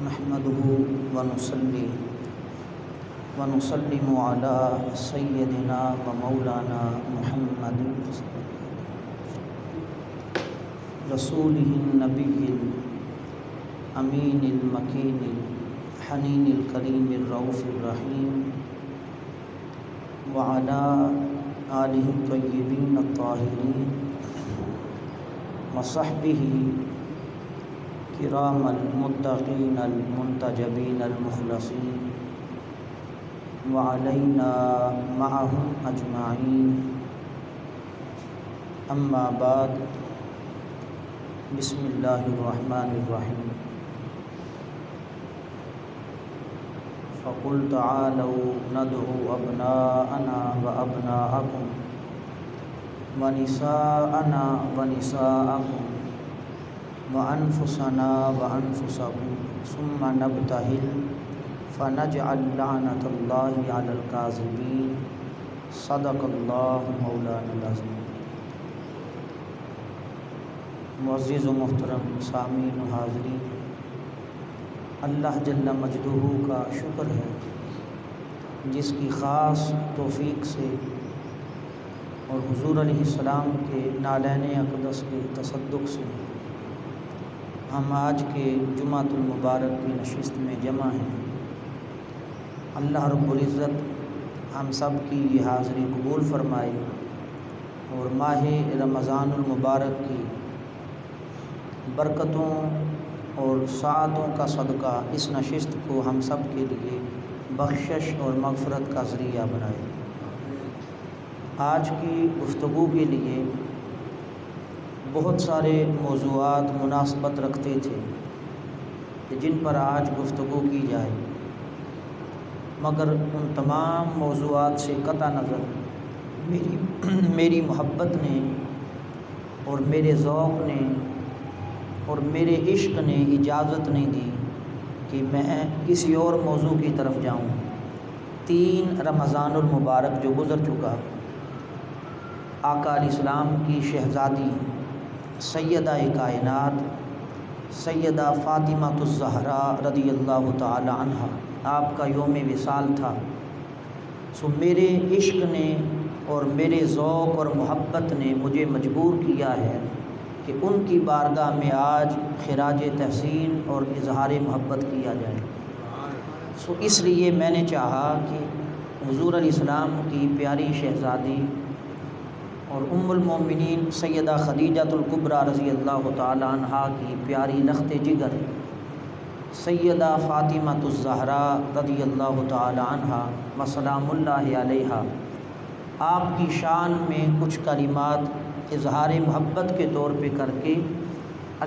نحمده ونصلي ونسلم على سيدنا ومولانا محمد رسوله النبي الأمين المكين الحنين الكريم الرؤوف الرحيم وعلى آله الطيبين الطاهرين وصحبه کرام المتقین المنتجبین المخلصین وعلینا معهم اجمعین اما بعد بسم اللہ الرحمن الرحیم فقل تعالوا ندعو ابناءنا وابناءکم ونساءنا ونساءکم وانفسنا وانفسکم ثم نبتہل فنجعل لعنۃ اللہ علی الکاذبین صدق اللہ مولانا العظیم۔ معزز و محترم سامعین و حاضرین، اللہ جل مجدہ کا شکر ہے جس کی خاص توفیق سے اور حضور علیہ السلام کے نالین اقدس کے تصدق سے ہم آج کے جمعۃ المبارک کی نشست میں جمع ہیں۔ اللہ رب العزت ہم سب کی یہ حاضری قبول فرمائے اور ماہ رمضان المبارک کی برکتوں اور سعادتوں کا صدقہ اس نشست کو ہم سب کے لیے بخشش اور مغفرت کا ذریعہ بنائے۔ آج کی گفتگو کے لیے بہت سارے موضوعات مناسبت رکھتے تھے کہ جن پر آج گفتگو کی جائے، مگر ان تمام موضوعات سے قطع نظر میری محبت نے اور میرے ذوق نے اور میرے عشق نے اجازت نہیں دی کہ میں کسی اور موضوع کی طرف جاؤں۔ 3 رمضان المبارک جو گزر چکا، آقا علیہ السلام کی شہزادی سیدہ کائنات سیدہ فاطمہ الزہرا رضی اللہ تعالی عنہا، آپ کا یوم وصال تھا۔ سو میرے عشق نے اور میرے ذوق اور محبت نے مجھے مجبور کیا ہے کہ ان کی بارگاہ میں آج خراج تحسین اور اظہار محبت کیا جائے۔ سو اس لیے میں نے چاہا کہ حضور علیہ السلام کی پیاری شہزادی اور ام المومنین سیدہ خدیجہ الکبریٰ رضی اللہ تعالی عنہا کی پیاری لخت جگر سیدہ فاطمہ الزہرا رضی اللہ تعالی عنہا وسلام اللہ علیہا، آپ کی شان میں کچھ کلمات اظہار محبت کے طور پہ کر کے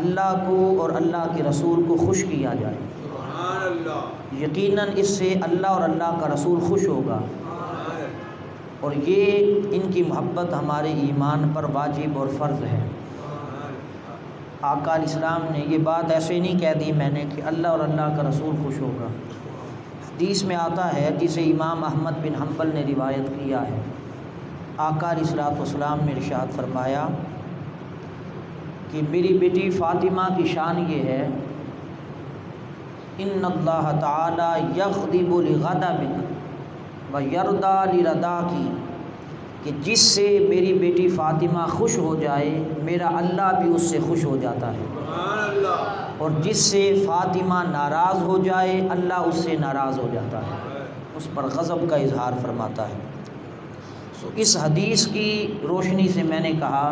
اللہ کو اور اللہ کے رسول کو خوش کیا جائے۔ سبحان اللہ۔ یقیناً اس سے اللہ اور اللہ کا رسول خوش ہوگا، اور یہ ان کی محبت ہمارے ایمان پر واجب اور فرض ہے۔ آقا علیہ السلام نے یہ بات ایسے نہیں کہہ دی میں نے کہ اللہ اور اللہ کا رسول خوش ہوگا۔ حدیث میں آتا ہے جسے امام احمد بن حنبل نے روایت کیا ہے، آقا علیہ السلام نے ارشاد فرمایا کہ میری بیٹی فاطمہ کی شان یہ ہے، ان اللہ تعالی یغضب لغضبک ویرضی لرضاک، کہ جس سے میری بیٹی فاطمہ خوش ہو جائے میرا اللہ بھی اس سے خوش ہو جاتا ہے، اور جس سے فاطمہ ناراض ہو جائے اللہ اس سے ناراض ہو جاتا ہے، اس پر غضب کا اظہار فرماتا ہے۔ سو اس حدیث کی روشنی سے میں نے کہا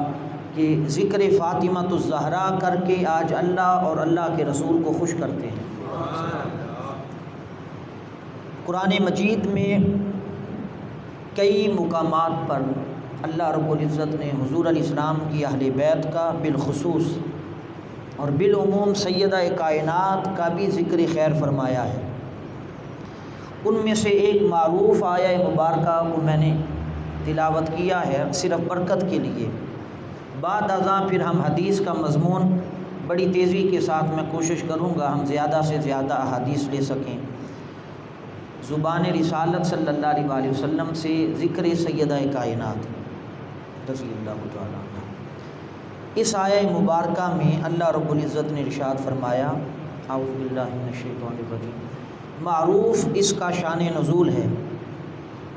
کہ ذکر فاطمہ الزہرا کر کے آج اللہ اور اللہ کے رسول کو خوش کرتے ہیں۔ قرآن مجید میں کئی مقامات پر اللہ رب العزت نے حضور علیہ السلام کی اہل بیت کا بالخصوص اور بالعموم سیدہ کائنات کا بھی ذکر خیر فرمایا ہے۔ ان میں سے ایک معروف آیہ مبارکہ کو میں نے تلاوت کیا ہے صرف برکت کے لیے، بعد ازاں پھر ہم حدیث کا مضمون بڑی تیزی کے ساتھ میں کوشش کروں گا ہم زیادہ سے زیادہ احادیث لے سکیں۔ زبان رسالت صلی اللہ علیہ وسلم سے ذکر سیدہ کائنات رضی اللہ تعالیٰ عنہ۔ اس آیہ مبارکہ میں اللہ رب العزت نے ارشاد فرمایا اعوذ باللہ من الشیطان الرجیم۔ معروف اس کا شان نزول ہے،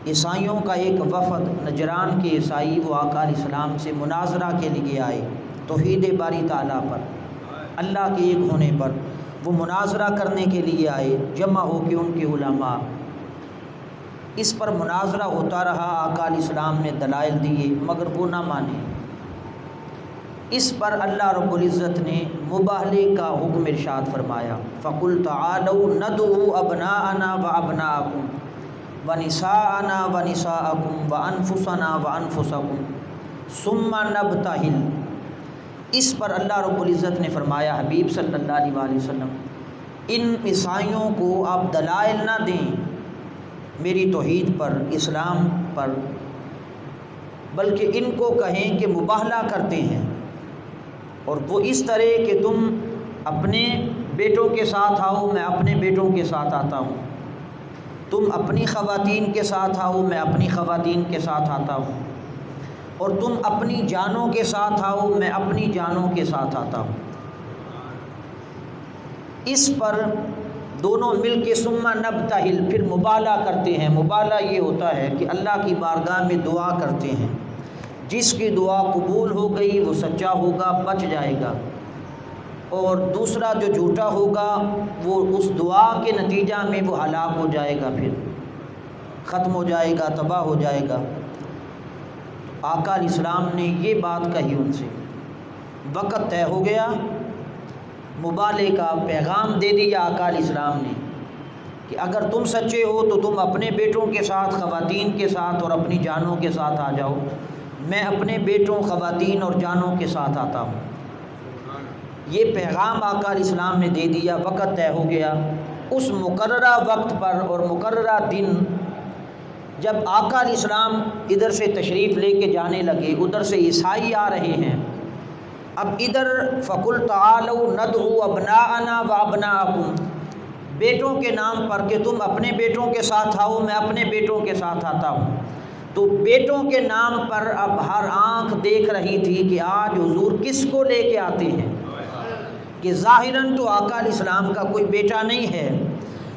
عیسائیوں کا ایک وفد نجران کے عیسائی وہ آقا علیہ السلام سے مناظرہ کے لیے آئے، توحید باری تعالیٰ پر، اللہ کے ایک ہونے پر وہ مناظرہ کرنے کے لیے آئے، جمع ہو کے ان کے علماء۔ اس پر مناظرہ ہوتا رہا، آقا علیہ السلام نے دلائل دیے مگر وہ نہ مانے۔ اس پر اللہ رب العزت نے مباہلے کا حکم ارشاد فرمایا، فَقُلْ تَعَالَوْا نَدْعُوا أَبْنَاءَنَا وَأَبْنَاءَكُمْ وَنِسَاءَنَا وَنِسَاءَكُمْ وَأَنفُسَنَا وَأَنفُسَكُمْ ثُمَّ نَبْتَهِلْ۔ اس پر اللہ رب العزت نے فرمایا، حبیب صلی اللہ علیہ وآلہ وسلم، ان عیسائیوں کو آپ دلائل نہ دیں میری توحید پر، اسلام پر، بلکہ ان کو کہیں کہ مباہلہ کرتے ہیں، اور وہ اس طرح کہ تم اپنے بیٹوں کے ساتھ آؤ، میں اپنے بیٹوں کے ساتھ آتا ہوں، تم اپنی خواتین کے ساتھ آؤ، میں اپنی خواتین کے ساتھ آتا ہوں، اور تم اپنی جانوں کے ساتھ آؤ، میں اپنی جانوں کے ساتھ آتا ہوں۔ اس پر دونوں مل کے ثم نبتہل، پھر مبالہ کرتے ہیں۔ مبالہ یہ ہوتا ہے کہ اللہ کی بارگاہ میں دعا کرتے ہیں، جس کی دعا قبول ہو گئی وہ سچا ہوگا، بچ جائے گا، اور دوسرا جو جھوٹا ہوگا وہ اس دعا کے نتیجہ میں وہ ہلاک ہو جائے گا، پھر ختم ہو جائے گا، تباہ ہو جائے گا۔ آقا علیہ السلام نے یہ بات کہی ان سے، وقت طے ہو گیا، مبالے کا پیغام دے دیا آقا علیہ السلام نے کہ اگر تم سچے ہو تو تم اپنے بیٹوں کے ساتھ، خواتین کے ساتھ اور اپنی جانوں کے ساتھ آ جاؤ، میں اپنے بیٹوں، خواتین اور جانوں کے ساتھ آتا ہوں۔ یہ پیغام آقا علیہ السلام نے دے دیا، وقت طے ہو گیا۔ اس مقررہ وقت پر اور مقررہ دن جب آقا علیہ السلام ادھر سے تشریف لے کے جانے لگے، ادھر سے عیسائی آ رہے ہیں، اب ادھر فَقُلْ تَعَالَوْا نَدْعُوا أَبْنَاءَنَا وَأَبْنَاءَكُمْ، بیٹوں کے نام پر کہ تم اپنے بیٹوں کے ساتھ آؤ، میں اپنے بیٹوں کے ساتھ آتا ہوں۔ تو بیٹوں کے نام پر اب ہر آنکھ دیکھ رہی تھی کہ آج حضور کس کو لے کے آتے ہیں، کہ ظاہراً تو آقا علیہ السلام کا کوئی بیٹا نہیں ہے،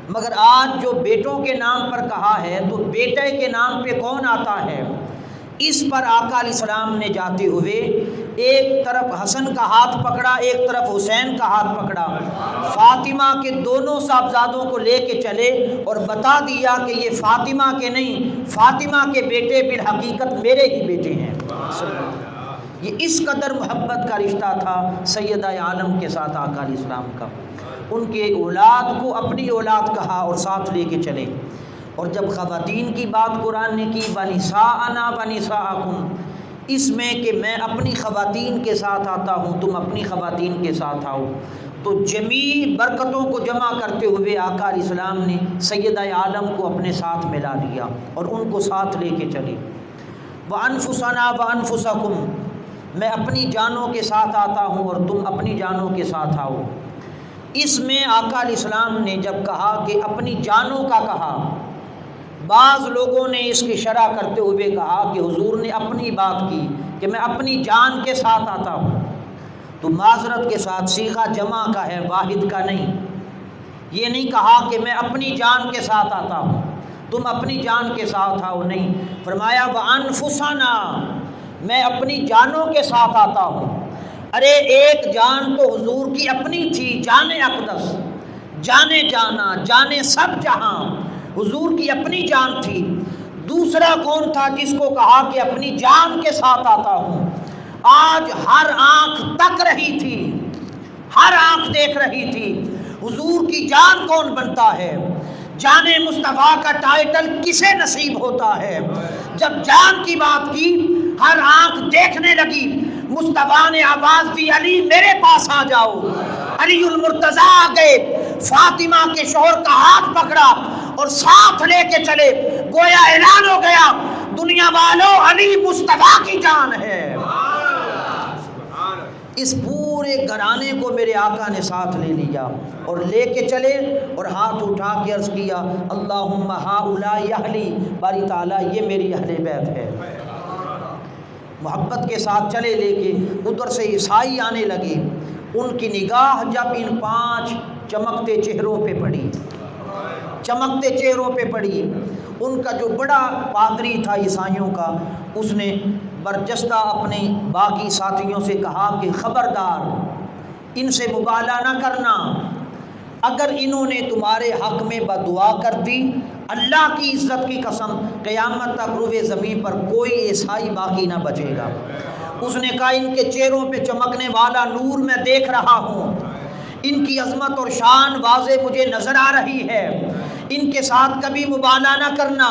مگر آج جو بیٹوں کے نام پر کہا ہے تو بیٹے کے نام پہ کون آتا ہے۔ اس پر آقا علیہ السلام نے جاتے ہوئے ایک طرف حسن کا ہاتھ پکڑا، ایک طرف حسین کا ہاتھ پکڑا، فاطمہ کے دونوں صاحبزادوں کو لے کے چلے اور بتا دیا کہ یہ فاطمہ کے نہیں، فاطمہ کے بیٹے بالحقیقت میرے ہی بیٹے ہیں۔ یہ اس قدر محبت کا رشتہ تھا سیدہ عالم کے ساتھ آقا علیہ السلام کا۔ ان کے اولاد کو اپنی اولاد کہا اور ساتھ لے کے چلے۔ اور جب خواتین کی بات قرآن نے کی، وَنِسَاءَنَا وَنِسَاءَكُمْ، اس میں کہ میں اپنی خواتین کے ساتھ آتا ہوں، تم اپنی خواتین کے ساتھ آؤ، تو جمیع برکتوں کو جمع کرتے ہوئے آقا علیہ السلام نے سیدہ عالم کو اپنے ساتھ ملا لیا اور ان کو ساتھ لے کے چلے۔ وَأَنفُسَنَا وَأَنفُسَكُمْ، میں اپنی جانوں کے ساتھ آتا ہوں اور تم اپنی جانوں کے ساتھ آؤ۔ اس میں آقا علیہ السلام نے جب کہا کہ اپنی جانوں کا کہا، بعض لوگوں نے اس کی شرح کرتے ہوئے کہا کہ حضور نے اپنی بات کی کہ میں اپنی جان کے ساتھ آتا ہوں، تو معذرت کے ساتھ صیغہ جمع کا ہے، واحد کا نہیں۔ یہ نہیں کہا کہ میں اپنی جان کے ساتھ آتا ہوں، تم اپنی جان کے ساتھ آؤ، نہیں، فرمایا وَأَنفُسَنَا، میں اپنی جانوں کے ساتھ آتا ہوں۔ ارے ایک جان تو حضور کی اپنی تھی، جان اقدس، جان جانا، جان سب جہاں، حضور کی اپنی جان تھی۔ دوسرا کون تھا جس کو کہا کہ اپنی جان کے ساتھ آتا ہوں؟ آج ہر آنکھ تک رہی تھی، ہر آنکھ دیکھ رہی تھی حضور کی جان کون بنتا ہے، جان مصطفیٰ کا ٹائٹل کسے نصیب ہوتا ہے۔ جب جان کی بات کی ہر آنکھ دیکھنے لگی، مصطفیٰ نے آواز دی علی میرے پاس آ جاؤ، علی المرتضیٰ آ گئے، فاطمہ کے شوہر کا ہاتھ پکڑا اور ساتھ لے کے چلے، گویا اعلان ہو گیا دنیا والوں علی مصطفیٰ کی جان ہے۔ اس پورے گھرانے کو میرے آقا نے ساتھ لے لیا اور لے کے چلے اور ہاتھ اٹھا کے عرض کیا اللہم ہؤلاء اہلی، باری تعالیٰ یہ میری اہل بیت ہے۔ محبت کے ساتھ چلے لے کے، ادھر سے عیسائی آنے لگے، ان کی نگاہ جب ان 5 چمکتے چہروں پہ پڑی، چمکتے چہروں پہ پڑی، ان کا جو بڑا پادری تھا عیسائیوں کا، اس نے برجستہ اپنے باقی ساتھیوں سے کہا کہ خبردار، ان سے مبالغہ نہ کرنا، اگر انہوں نے تمہارے حق میں بددعا کر دی، اللہ کی عزت کی قسم قیامت تک روئے زمین پر کوئی عیسائی باقی نہ بچے گا۔ اس نے کہا ان کے چہروں پہ چمکنے والا نور میں دیکھ رہا ہوں، ان کی عظمت اور شان واضح مجھے نظر آ رہی ہے، ان کے ساتھ کبھی مبالغہ نہ کرنا۔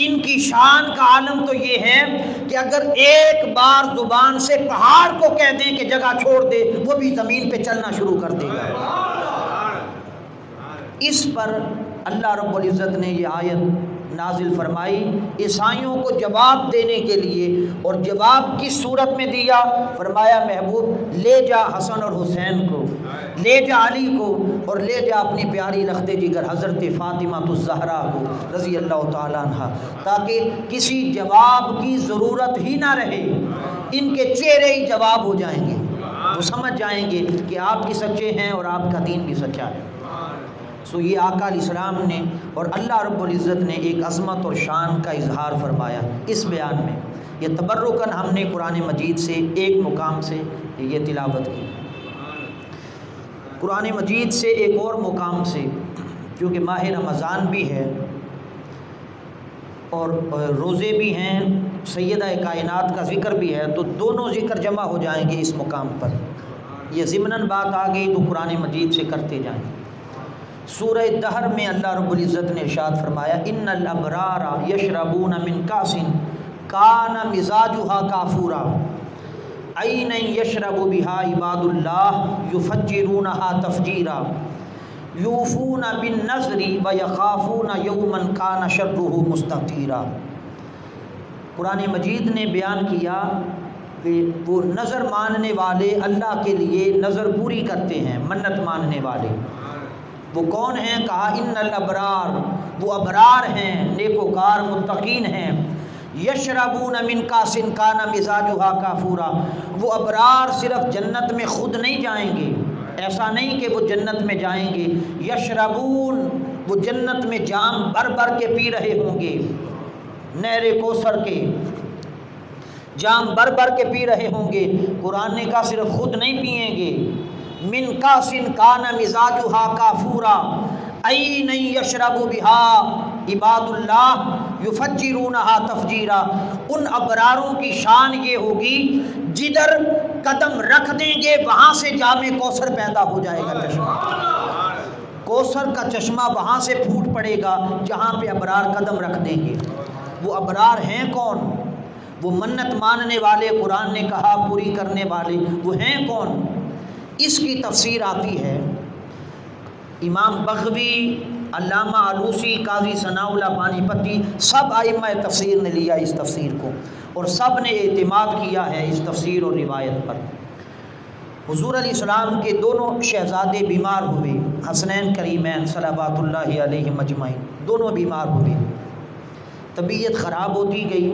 ان کی شان کا عالم تو یہ ہے کہ اگر ایک بار زبان سے پہاڑ کو کہہ دیں کہ جگہ چھوڑ دے، وہ بھی زمین پہ چلنا شروع کر دے گا۔ اس پر اللہ رب العزت نے یہ آیت نازل فرمائی عیسائیوں کو جواب دینے کے لیے، اور جواب کس صورت میں دیا؟ فرمایا محبوب لے جا حسن اور حسین کو، لے جا علی کو، اور لے جا اپنی پیاری لخت جگر حضرت فاطمہ الزہرا کو رضی اللہ تعالیٰ عنہ، تاکہ کسی جواب کی ضرورت ہی نہ رہے، ان کے چہرے ہی جواب ہو جائیں گے، وہ سمجھ جائیں گے کہ آپ بھی سچے ہیں اور آپ کا دین بھی سچا ہے۔ سو یہ آقا علیہ السلام نے اور اللہ رب العزت نے ایک عظمت اور شان کا اظہار فرمایا اس بیان میں۔ یہ تبرکاً ہم نے قرآن مجید سے ایک مقام سے یہ تلاوت کی، قرآن مجید سے ایک اور مقام سے، کیونکہ ماہ رمضان بھی ہے اور روزے بھی ہیں، سیدہ کائنات کا ذکر بھی ہے، تو دونوں ذکر جمع ہو جائیں گے اس مقام پر۔ یہ ضمناً بات آ گئی تو قرآن مجید سے کرتے جائیں۔ سورہ دہر میں اللہ رب العزت نے ارشاد فرمایا ان الابرار یشربون من کاس کان مزاجها کافورا عینا یشرب بها عباد اللہ یفجرونها تفجیرا یوفون بالنذر ویخافون یوما کان شرہ مستطیرا۔ قرآن مجید نے بیان کیا کہ وہ نظر ماننے والے اللہ کے لیے نظر پوری کرتے ہیں، منت ماننے والے۔ وہ کون ہیں؟ کہا ان الابرار، وہ ابرار ہیں، نیکوکار متقین ہیں۔ یشربون من کاس کان مزاجها کافورا، وہ ابرار صرف جنت میں خود نہیں جائیں گے، ایسا نہیں کہ وہ جنت میں جائیں گے، یشربون، وہ جنت میں جام بھر بھر کے پی رہے ہوں گے، نہر کوثر کے جام بھر بھر کے پی رہے ہوں گے۔ قرآن نے کہا صرف خود نہیں پئیں گے، من کاس کان مزاجها کافورا عینا یشرب بها عباد اللہ یفجرونها تفجیرا۔ ان ابراروں کی شان یہ ہوگی جدھر قدم رکھ دیں گے وہاں سے جام کوثر پیدا ہو جائے گا، چشمہ کوثر کا چشمہ وہاں سے پھوٹ پڑے گا جہاں پہ ابرار قدم رکھ دیں گے۔ وہ ابرار ہیں کون؟ وہ منت ماننے والے، قرآن نے کہا پوری کرنے والے، وہ ہیں کون؟ اس کی تفسیر آتی ہے امام بغوی، علامہ آلوسی، قاضی ثناء اللہ پانی پتی، سب ائمہ تفسیر نے لیا اس تفسیر کو اور سب نے اعتماد کیا ہے اس تفسیر اور روایت پر۔ حضور علیہ السلام کے دونوں شہزادے بیمار ہوئے، حسنین کریمین صلوات اللہ علیہم اجمعین، دونوں بیمار ہوئے، طبیعت خراب ہوتی گئی۔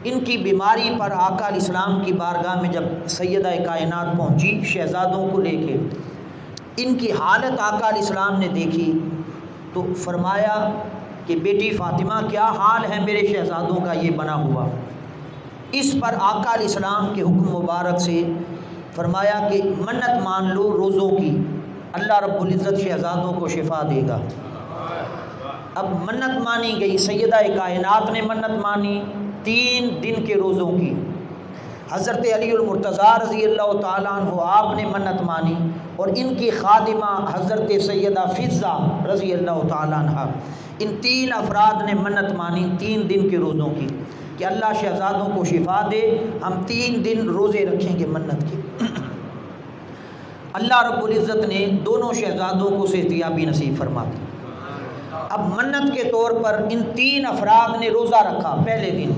ان کی بیماری پر آقا علیہ السلام کی بارگاہ میں جب سیدہ کائنات پہنچی شہزادوں کو لے کے، ان کی حالت آقا علیہ السلام نے دیکھی تو فرمایا کہ بیٹی فاطمہ کیا حال ہے میرے شہزادوں کا یہ بنا ہوا۔ اس پر آقا علیہ السلام کے حکم مبارک سے فرمایا کہ منت مان لو روزوں کی، اللہ رب العزت شہزادوں کو شفا دے گا۔ اب منت مانی گئی، سیدہ کائنات نے منت مانی 3 دن کے روزوں کی، حضرت علی المرتضیٰ رضی اللہ تعالیٰ عنہ آپ نے منت مانی، اور ان کی خادمہ حضرت سیدہ فضہ رضی اللہ تعالیٰ عنہ، ان 3 افراد نے منت مانی 3 دن کے روزوں کی کہ اللہ شہزادوں کو شفا دے، ہم 3 دن روزے رکھیں گے منت کے۔ اللہ رب العزت نے دونوں شہزادوں کو صحتیابی نصیب فرما دی۔ اب منت کے طور پر ان 3 افراد نے روزہ رکھا پہلے دن۔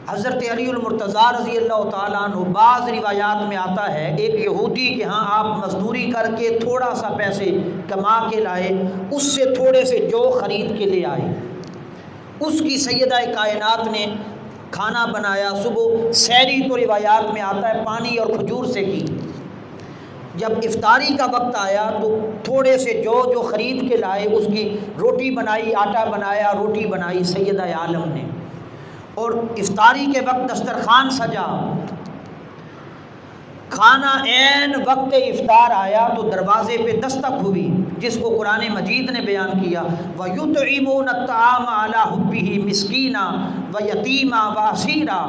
حضرت علی المرتضیٰ رضی اللہ تعالیٰ عنہ، بعض روایات میں آتا ہے ایک یہودی کے ہاں آپ مزدوری کر کے تھوڑا سا پیسے کما کے لائے، اس سے تھوڑے سے جو خرید کے لے آئے، اس کی سیدہ کائنات نے کھانا بنایا، صبح سحری تو روایات میں آتا ہے پانی اور کھجور سے کی، جب افطاری کا وقت آیا تو تھوڑے سے جو خرید کے لائے اس کی روٹی بنائی، آٹا بنایا، روٹی بنائی سیدہ عالم نے، اور افطاری کے وقت دسترخوان سجا، کھانا عین وقت افطار آیا تو دروازے پہ دستک ہوئی، جس کو قرآن مجید نے بیان کیا وَيُطْعِمُونَ الطَّعَامَ عَلَىٰ حُبِّهِ مِسْكِينًا وَيَتِيمًا وَأَسِيرًا۔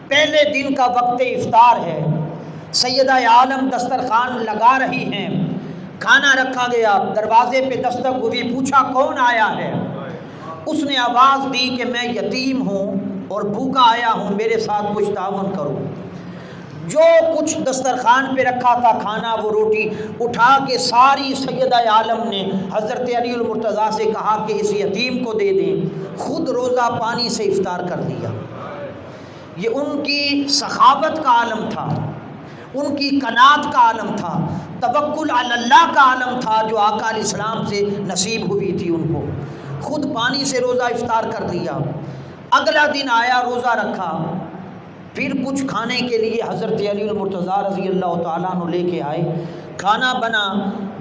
پہلے دن کا وقت افطار ہے، سیدہ عالم دسترخوان لگا رہی ہیں، کھانا رکھا گیا، دروازے پہ دستک ہوئی، پوچھا کون آیا ہے؟ اس نے آواز دی کہ میں یتیم ہوں اور بھوکا آیا ہوں، میرے ساتھ کچھ تعاون کرو۔ جو کچھ دسترخوان پہ رکھا تھا کھانا، وہ روٹی اٹھا کے ساری سیدہ عالم نے حضرت علی المرتضیٰ سے کہا کہ اس یتیم کو دے دیں، خود روزہ پانی سے افطار کر دیا۔ یہ ان کی سخاوت کا عالم تھا، ان کی قناعت کا عالم تھا، توکل علی اللہ کا عالم تھا جو آقا علیہ السلام سے نصیب ہوئی تھی ان کو۔ خود پانی سے روزہ افطار کر دیا۔ اگلا دن آیا، روزہ رکھا، پھر کچھ کھانے کے لیے حضرت علی المرتضیٰ رضی اللہ تعالیٰ عنہ لے کے آئے، کھانا بنا۔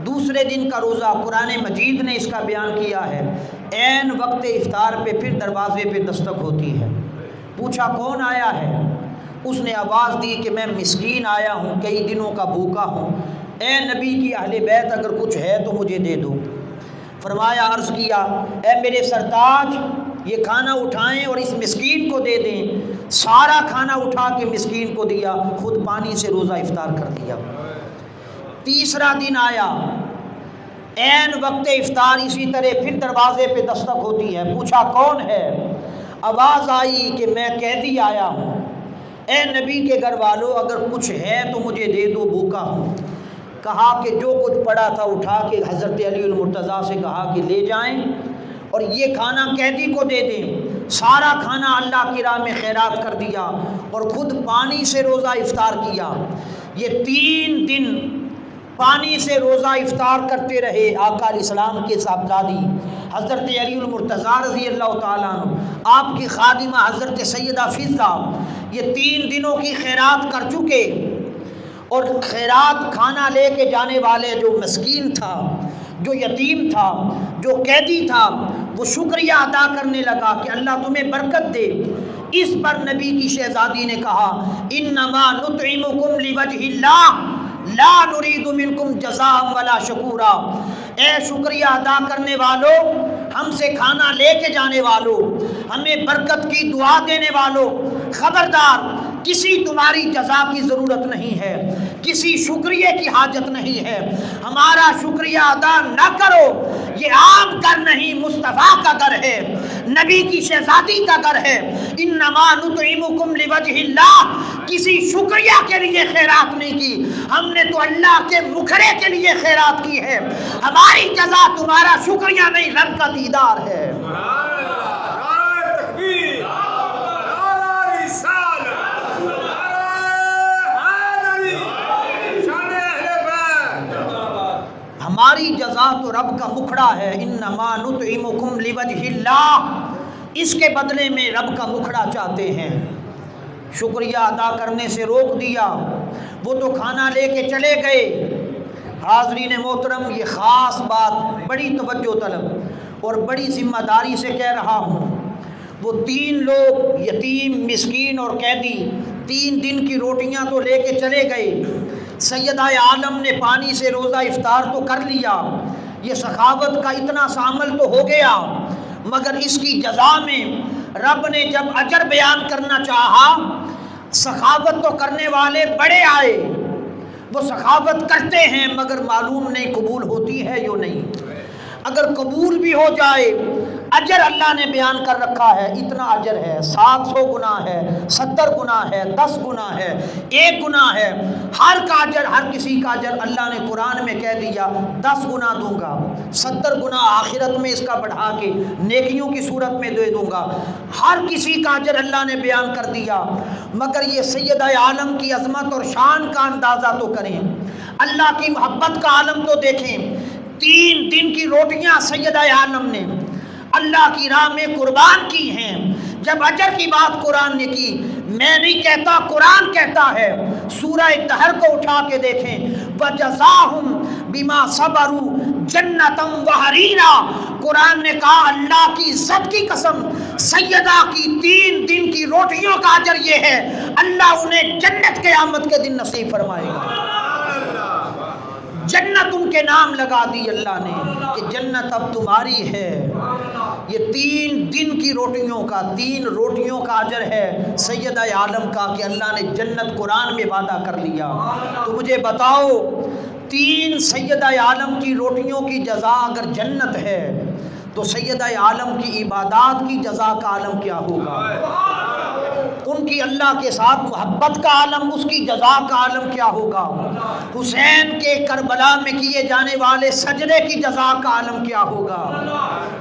دوسرے دن کا روزہ قرآن مجید نے اس کا بیان کیا ہے، عین وقت افطار پہ پھر دروازے پہ دستک ہوتی ہے، پوچھا کون آیا ہے؟ اس نے آواز دی کہ میں مسکین آیا ہوں، کئی دنوں کا بھوکا ہوں، اے نبی کی اہل بیت اگر کچھ ہے تو مجھے دے دو۔ فرمایا، عرض کیا اے میرے سرتاج یہ کھانا اٹھائیں اور اس مسکین کو دے دیں۔ سارا کھانا اٹھا کے مسکین کو دیا، خود پانی سے روزہ افطار کر دیا۔ تیسرا دن آیا، عین وقت افطار اسی طرح پھر دروازے پہ دستک ہوتی ہے، پوچھا کون ہے؟ آواز آئی کہ میں قیدی آیا ہوں، اے نبی کے گھر والوں اگر کچھ ہے تو مجھے دے دو، بھوکا ہوں۔ کہا کہ جو کچھ پڑا تھا اٹھا کے حضرت علی المرتضیٰ سے کہا کہ لے جائیں اور یہ کھانا قیدی کو دے دیں۔ سارا کھانا اللہ کی راہ میں خیرات کر دیا اور خود پانی سے روزہ افطار کیا۔ یہ 3 دن پانی سے روزہ افطار کرتے رہے آقا علیہ السلام کے صاحبزادی حضرت علی المرتضیٰ رضی اللہ تعالیٰ عنہ، آپ کی خادمہ حضرت سیدہ فضہ، یہ 3 دنوں کی خیرات کر چکے، اور خیرات کھانا لے کے جانے والے جو مسکین تھا، جو یتیم تھا، جو قیدی تھا، وہ شکریہ ادا کرنے لگا کہ اللہ تمہیں برکت دے۔ اس پر نبی کی شہزادی نے کہا انما نطعمکم لوجہ اللہ لا نرید منکم جزاء ولا شکورا۔ اے شکریہ ادا کرنے والوں، ہم سے کھانا لے کے جانے والوں، ہمیں برکت کی دعا دینے والوں، خبردار کسی تمہاری جزا کی ضرورت نہیں ہے، کسی شکریہ کی حاجت نہیں ہے، ہمارا شکریہ ادا نہ کرو۔ یہ عام گھر نہیں، مصطفیٰ کا گھر ہے، نبی کی شہزادی کا گھر ہے۔ انما نطعمکم لوجہ اللہ، کسی شکریہ کے لیے خیرات نہیں کی، ہم نے تو اللہ کے مکھڑے کے لیے خیرات کی ہے۔ ہماری جزا تمہارا شکریہ نہیں، رب کا دیدار ہے۔ ہماری جزا تو رب کا مکھڑا ہے، انما نطعمکم لوجہ اللہ، اس کے بدلے میں رب کا مکھڑا چاہتے ہیں۔ شکریہ ادا کرنے سے روک دیا، وہ تو کھانا لے کے چلے گئے۔ حاضرین محترم، یہ خاص بات بڑی توجہ طلب اور بڑی ذمہ داری سے کہہ رہا ہوں، وہ 3 لوگ یتیم، مسکین اور قیدی 3 دن کی روٹیاں تو لے کے چلے گئے۔ سیدہ عالم نے پانی سے روزہ افطار تو کر لیا، یہ سخاوت کا اتنا سا عمل تو ہو گیا، مگر اس کی جزا میں رب نے جب اجر بیان کرنا چاہا، سخاوت تو کرنے والے بڑے آئے، وہ سخاوت کرتے ہیں مگر معلوم نہیں قبول ہوتی ہے یا نہیں۔ اگر قبول بھی ہو جائے، اجر اللہ نے بیان کر رکھا ہے، اتنا اجر ہے، 700 گنا ہے، 70 گنا ہے، 10 گنا ہے، 1 گنا ہے، ہر کا اجر، ہر کسی کا اجر اللہ نے قرآن میں کہہ دیا 10 گنا دوں گا، 70 گنا آخرت میں اس کا بڑھا کے نیکیوں کی صورت میں دے دوں گا، ہر کسی کا اجر اللہ نے بیان کر دیا۔ مگر یہ سیدہ عالم کی عظمت اور شان کا اندازہ تو کریں، اللہ کی محبت کا عالم تو دیکھیں۔ 3 دن کی روٹیاں سیدہ عالم نے اللہ کی راہ میں قربان کی ہیں، جب اجر کی بات قرآن نے کی، میں نہیں کہتا، قرآن کہتا ہے، سورہ دہر کو اٹھا کے دیکھیں، وَجَزَاهُمْ بِمَا صَبَرُوا جَنَّةً وَحَرِيرًا، قرآن نے کہا اللہ کی عزت کی قسم، سیدہ کی 3 دن کی روٹیوں کا اجر یہ ہے، اللہ انہیں جنت قیامت کے دن نصیب فرمائے گا۔ جنت ان کے نام لگا دی اللہ نے کہ جنت اب تمہاری ہے۔ یہ 3 دن کی روٹیوں کا، 3 روٹیوں کا اجر ہے سیدہ عالم کا کہ اللہ نے جنت قرآن میں وعدہ کر لیا۔ تو مجھے بتاؤ 3 سیدہ عالم کی روٹیوں کی جزا اگر جنت ہے تو سیدہ عالم کی عبادات کی جزا کا عالم کیا ہوگا؟ ان کی اللہ کے ساتھ محبت کا عالم، اس کی جزا کا عالم کیا ہوگا؟ حسین کے کربلا میں کیے جانے والے سجدے کی جزا کا عالم کیا ہوگا؟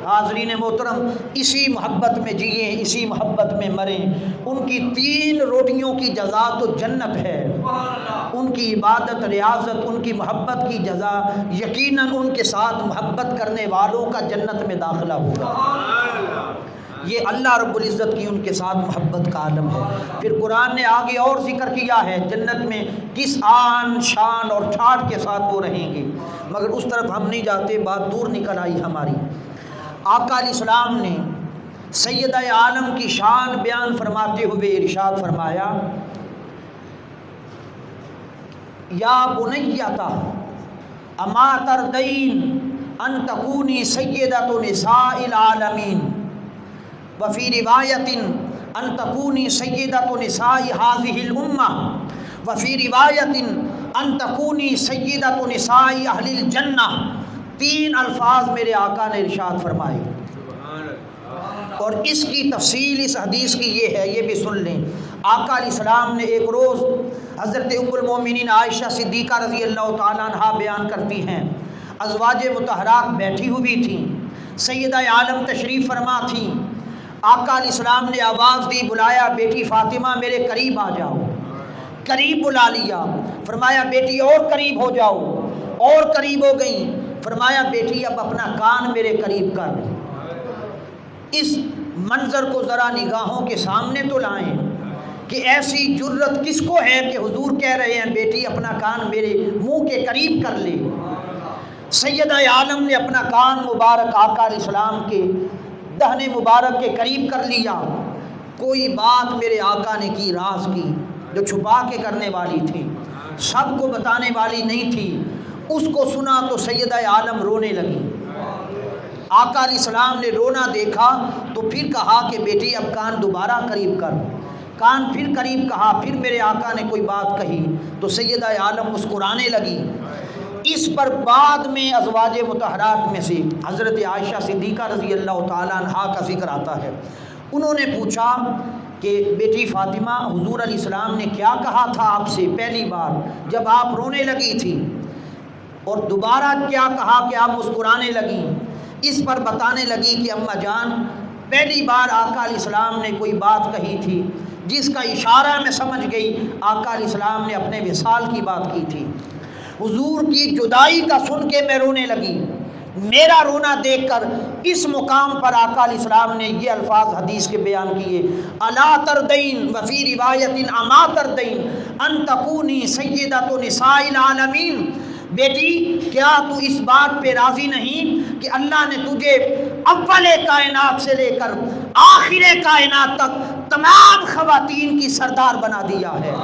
حاضرین محترم، اسی محبت میں جئیں، اسی محبت میں مریں۔ ان کی 3 روٹیوں کی جزا تو جنت ہے، ان کی عبادت، ریاضت، ان کی محبت کی جزا یقیناً ان کے ساتھ محبت کرنے والوں کا جنت میں داخلہ ہوگا۔ یہ اللہ رب العزت کی ان کے ساتھ محبت کا عالم ہے۔ پھر قرآن نے آگے اور ذکر کیا ہے جنت میں کس آن شان اور ٹھاٹھ کے ساتھ وہ رہیں گے، مگر اس طرف ہم نہیں جاتے، بات دور نکل آئی ہماری۔ آقا علیہ السلام نے سیدہ عالم کی شان بیان فرماتے ہوئے ارشاد فرمایا، یا بنیتا اما تردین ان تکونی سیدۃ نساء العالمین، وفی روایت ان تکونی سیدۃ نساء هذه الامہ، وفی روایت ان تکونی سیدۃ نساء اہل الجنہ۔ 3 الفاظ میرے آقا نے ارشاد فرمائے، اور اس کی تفصیل اس حدیث کی یہ ہے، یہ بھی سن لیں۔ آقا علیہ السلام نے ایک روز، حضرت ام المومنین عائشہ صدیقہ رضی اللہ تعالیٰ عنہا بیان کرتی ہیں، ازواج مطہرات بیٹھی ہوئی تھیں، سیدہ عالم تشریف فرما تھیں، آقا علیہ السلام نے آواز دی، بلایا، بیٹی فاطمہ میرے قریب آ جاؤ۔ قریب بلا لیا، فرمایا بیٹی اور قریب ہو جاؤ، اور قریب ہو گئیں، فرمایا بیٹی اب اپنا کان میرے قریب کر۔ اس منظر کو ذرا نگاہوں کے سامنے تو لائیں کہ ایسی جرت کس کو ہے کہ حضور کہہ رہے ہیں بیٹی اپنا کان میرے منہ کے قریب کر لے۔ سیدہ عالم نے اپنا کان مبارک آقا علیہ السلام کے دہنے مبارک کے قریب کر لیا۔ کوئی بات میرے آقا نے کی، راز کی، جو چھپا کے کرنے والی تھی، سب کو بتانے والی نہیں تھی، اس کو سنا تو سیدہ عالم رونے لگی۔ آقا علیہ السلام نے رونا دیکھا تو پھر کہا کہ بیٹی اب کان دوبارہ قریب کر، کان پھر قریب کہا، پھر میرے آقا نے کوئی بات کہی تو سیدہ عالم مسکرانے لگی۔ اس پر بعد میں ازواج مطہرات میں سے حضرت عائشہ صدیقہ رضی اللہ تعالیٰ عنہا کا ذکر آتا ہے، انہوں نے پوچھا کہ بیٹی فاطمہ حضور علیہ السلام نے کیا کہا تھا آپ سے پہلی بار جب آپ رونے لگی تھی، اور دوبارہ کیا کہا کہ آپ مسکرانے لگیں؟ اس پر بتانے لگی کہ اماں جان پہلی بار آقا علیہ السلام نے کوئی بات کہی تھی جس کا اشارہ میں سمجھ گئی، آقا علیہ السلام نے اپنے وصال کی بات کی تھی، حضور کی جدائی کا سن کے میں رونے لگی۔ میرا رونا دیکھ کر اس مقام پر آقا علیہ السلام نے یہ الفاظ حدیث کے بیان کیے، الا تردین وفی روایت اما تردین ان تکونی سیدۃ نساء العالمین، بیٹی کیا تو اس بات پہ راضی نہیں کہ اللہ نے تجھے اول کائنات سے لے کر آخر کائنات تک تمام خواتین کی سردار بنا دیا ہے؟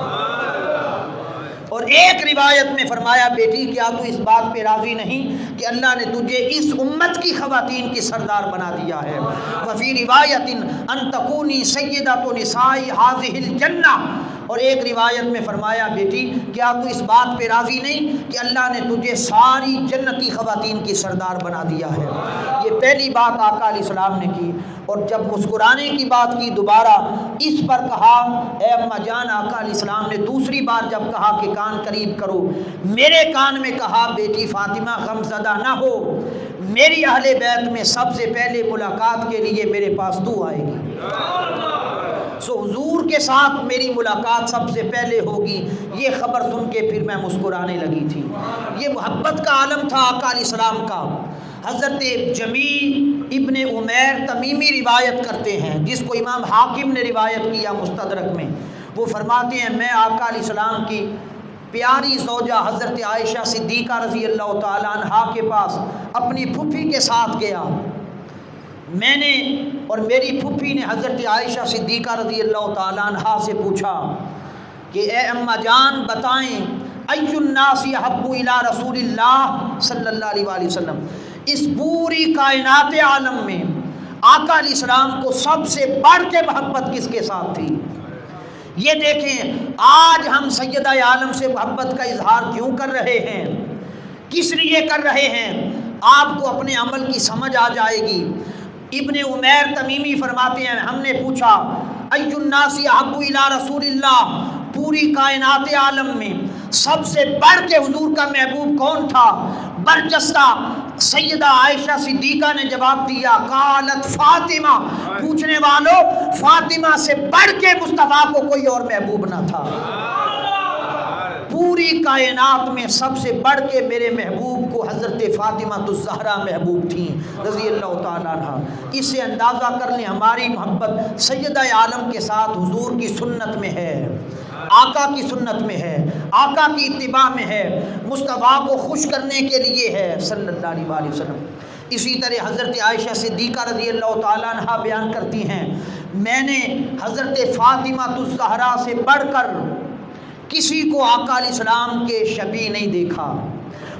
اور ایک روایت میں فرمایا بیٹی کیا تو اس بات پہ راضی نہیں کہ اللہ نے تجھے اس امت کی خواتین کی سردار بنا دیا ہے؟ وفی روایت ان تکونی سیدۃ نساء هذه الجنہ، اور ایک روایت میں فرمایا بیٹی کیا تو اس بات پہ راضی نہیں کہ اللہ نے تجھے ساری جنتی خواتین کی سردار بنا دیا ہے؟ یہ پہلی بات آقا علیہ السلام نے کی، اور جب مسکرانے کی بات کی دوبارہ اس پر کہا اے اماں جان، آقا علیہ السلام نے دوسری بار جب کہا کہ کان قریب کرو، میرے کان میں کہا بیٹی فاطمہ غم زدہ نہ ہو، میری اہل بیت میں سب سے پہلے ملاقات کے لیے میرے پاس تو آئے گی، سو حضور کے ساتھ میری ملاقات سب سے پہلے ہوگی۔ یہ خبر سن کے پھر میں مسکرانے لگی تھی۔ یہ محبت کا عالم تھا آقا علیہ السلام کا۔ حضرت جمیع ابن عمیر تمیمی روایت کرتے ہیں، جس کو امام حاکم نے روایت کیا مستدرک میں۔ وہ فرماتے ہیں میں آقا علیہ السلام کی پیاری زوجہ حضرت عائشہ صدیقہ رضی اللہ تعالیٰ عنہا کے پاس اپنی پھوپھی کے ساتھ گیا۔ میں نے اور میری پھوپھی نے حضرت عائشہ صدیقہ رضی اللہ تعالیٰ عنہا سے پوچھا کہ اے اماں جان بتائیں ای الناس احب الی رسول اللہ صلی اللہ علیہ وآلہ وسلم، اس پوری کائنات عالم میں آقا علیہ السلام کو سب سے بڑھ کے محبت کس کے ساتھ تھی؟ یہ دیکھیں آج ہم سیدہ عالم سے محبت کا اظہار کیوں کر رہے ہیں، کس لیے کر رہے ہیں، آپ کو اپنے عمل کی سمجھ آ جائے گی۔ ابن عمیر تمیمی فرماتے ہیں ہم نے پوچھا ای الناس احب الی رسول اللہ، پوری کائنات عالم میں سب سے بڑھ کے حضور کا محبوب کون تھا؟ برجستہ سیدہ عائشہ صدیقہ نے جواب دیا قالت فاطمہ، پوچھنے والوں فاطمہ سے بڑھ کے مصطفیٰ کو کوئی اور محبوب نہ تھا۔ پوری کائنات میں سب سے بڑھ کے میرے محبوب کو حضرت فاطمہ الزہرا محبوب تھیں رضی اللہ تعالیٰ عنہ۔ اس سے اندازہ کر لیں ہماری محبت سیدہ عالم کے ساتھ حضور کی سنت میں ہے، آقا کی سنت میں ہے، آقا کی اتباع میں ہے، مصطفیٰ کو خوش کرنے کے لیے ہے صلی اللہ علیہ وآلہ وسلم۔ اسی طرح حضرت عائشہ صدیقہ رضی اللہ تعالیٰ عنہ بیان کرتی ہیں میں نے حضرت فاطمہ الزہرا سے بڑھ کر کسی کو آقا علیہ السلام کے شبیہ نہیں دیکھا،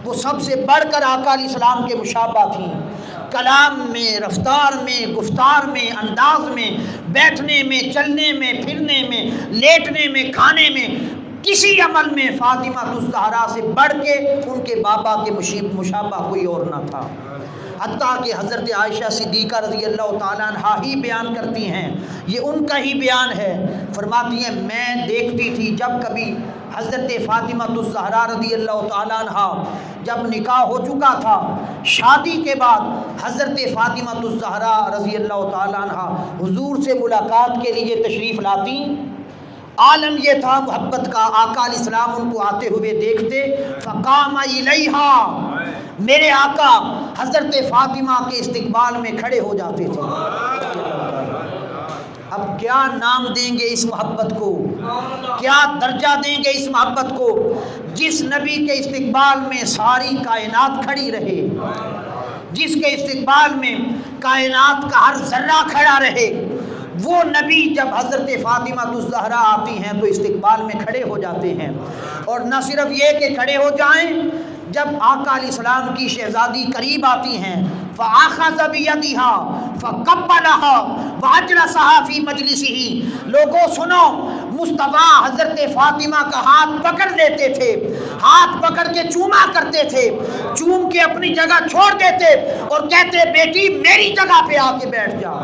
وہ سب سے بڑھ کر آقا علیہ السلام کے مشابہ تھیں، کلام میں، رفتار میں، گفتار میں، انداز میں، بیٹھنے میں، چلنے میں، پھرنے میں، لیٹنے میں، کھانے میں، کسی عمل میں فاطمہ الزہرا سے بڑھ کے ان کے بابا کے مشابہ کوئی اور نہ تھا۔ حتیٰ کہ حضرت عائشہ صدیقہ رضی اللہ تعالیٰ عنہا ہی بیان کرتی ہیں، یہ ان کا ہی بیان ہے، فرماتی ہیں میں دیکھتی تھی جب کبھی حضرت فاطمہ الزہرا رضی اللہ تعالیٰ عنہا جب نکاح ہو چکا تھا، شادی کے بعد حضرت فاطمہ الزہرا رضی اللہ تعالیٰ عنہا حضور سے ملاقات کے لیے تشریف لاتی۔ عالم یہ تھا محبت کا، آقا علیہ السلام ان کو آتے ہوئے دیکھتے فقام الیہا، میرے آقا حضرت فاطمہ کے استقبال میں کھڑے ہو جاتے تھے۔ اب کیا نام دیں گے اس محبت کو، کیا درجہ دیں گے اس محبت کو، جس نبی کے استقبال میں ساری کائنات کھڑی رہے، جس کے استقبال میں کائنات کا ہر ذرہ کھڑا رہے، وہ نبی جب حضرت فاطمہ الزہرا آتی ہیں تو استقبال میں کھڑے ہو جاتے ہیں۔ اور نہ صرف یہ کہ کھڑے ہو جائیں، جب آقا علیہ السلام کی شہزادی قریب آتی ہیں فَأَخَذَ بِيَدِهَا فَقَبَّلَهَا وَأَجْلَسَهَا فِي مَجْلِسِهِ، لوگوں سنو، مصطفیٰ حضرت فاطمہ کا ہاتھ پکڑ لیتے تھے، ہاتھ پکڑ کے چوما کرتے تھے، چوم کے اپنی جگہ چھوڑ دیتے اور کہتے بیٹی میری جگہ پہ آ کے بیٹھ جا۔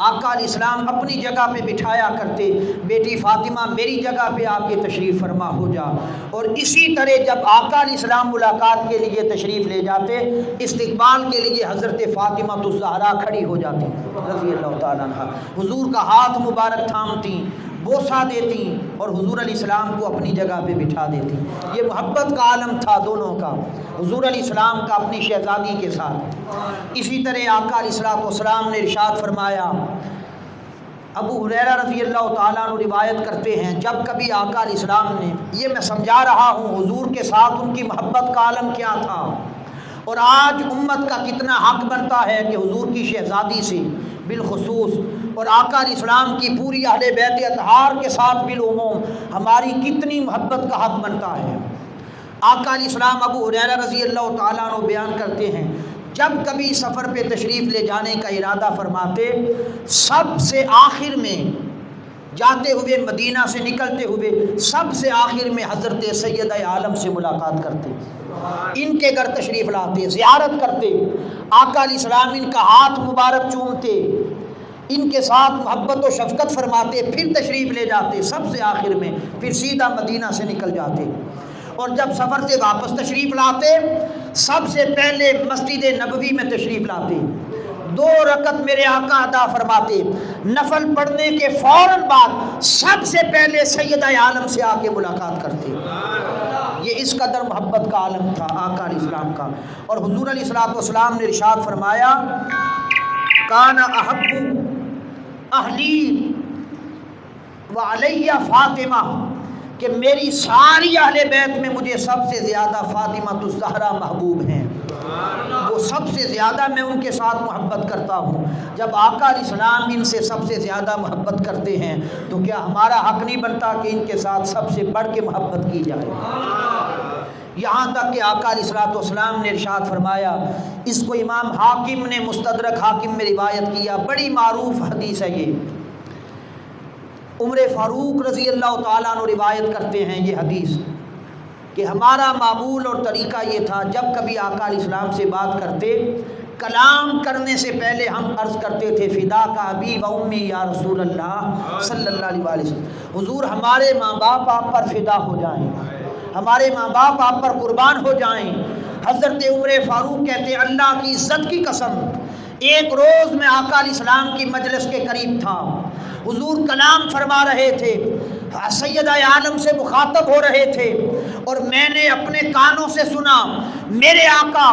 آقا علیہ السلام اپنی جگہ پہ بٹھایا کرتے، بیٹی فاطمہ میری جگہ پہ آ کے تشریف فرما ہو جا۔ اور اسی طرح جب آقا علیہ السلام ملاقات کے لیے تشریف لے جاتے، استقبال کے لیے حضرت فاطمہ الزہرا کھڑی ہو جاتی رضی اللہ تعالیٰ عنہ، حضور کا ہاتھ مبارک تھامتی، بوسہ دیتی اور حضور علیہ السلام کو اپنی جگہ پہ بٹھا دیتی۔ یہ محبت کا عالم تھا دونوں کا، حضور علیہ السلام کا اپنی شہزادی کے ساتھ۔ اسی طرح آقا علیہ السلام نے ارشاد فرمایا، ابو ہریرہ رضی اللہ تعالیٰ عنہ روایت کرتے ہیں جب کبھی آقا علیہ السلام نے، یہ میں سمجھا رہا ہوں حضور کے ساتھ ان کی محبت کا عالم کیا تھا، اور آج امت کا کتنا حق بنتا ہے کہ حضور کی شہزادی سے بالخصوص اور آقا علیہ السلام کی پوری اہل بیت اطہار کے ساتھ بالعموم ہماری کتنی محبت کا حق بنتا ہے۔ آقا علیہ السلام ابو ہریرہ رضی اللہ تعالیٰ عنہ بیان کرتے ہیں جب کبھی سفر پہ تشریف لے جانے کا ارادہ فرماتے، سب سے آخر میں جاتے ہوئے مدینہ سے نکلتے ہوئے سب سے آخر میں حضرت سیدہ عالم سے ملاقات کرتے، ان کے گھر تشریف لاتے، زیارت کرتے، آقا علیہ السلام ان کا ہاتھ مبارک چومتے، ان کے ساتھ محبت و شفقت فرماتے، پھر تشریف لے جاتے سب سے آخر میں، پھر سیدھا مدینہ سے نکل جاتے۔ اور جب سفر سے واپس تشریف لاتے سب سے پہلے مسجد نبوی میں تشریف لاتے، 2 رکعت میرے آقا ادا فرماتے، نفل پڑھنے کے فوراً بعد سب سے پہلے سید عالم سے آ کے ملاقات کرتے۔ یہ اس قدر محبت کا عالم تھا آقا علیہ السلام کا۔ اور حضور علیہ السلام نے ارشاد فرمایا کان احب اہلی وعلی فاطمہ، کہ میری ساری اہل بیت میں مجھے سب سے زیادہ فاطمہ الزہرا محبوب ہیں، وہ سب سے زیادہ میں ان کے ساتھ محبت کرتا ہوں۔ جب آقا علیہ السلام ان سے سب سے زیادہ محبت کرتے ہیں تو کیا ہمارا حق نہیں بنتا کہ ان کے ساتھ سب سے بڑھ کے محبت کی جائے؟ یہاں تک کہ آقا علیہ السلام نے ارشاد فرمایا، اس کو امام حاکم نے مستدرک حاکم میں روایت کیا، بڑی معروف حدیث ہے یہ، عمر فاروق رضی اللہ تعالیٰ عنہ روایت کرتے ہیں یہ حدیث، کہ ہمارا معمول اور طریقہ یہ تھا جب کبھی آقا علیہ السلام سے بات کرتے، کلام کرنے سے پہلے ہم عرض کرتے تھے فدا کا ابی و امی یا رسول اللہ صلی اللہ علیہ وسلم، حضور ہمارے ماں باپ آپ پر فدا ہو جائیں، ہمارے ماں باپ آپ پر قربان ہو جائیں۔ حضرت عمر فاروق کہتے ہیں اللہ کی عزت کی قسم، ایک روز میں آقا علیہ السلام کی مجلس کے قریب تھا، حضور کلام فرما رہے تھے، سید عالم سے مخاطب ہو رہے تھے، اور میں نے اپنے کانوں سے سنا میرے آقا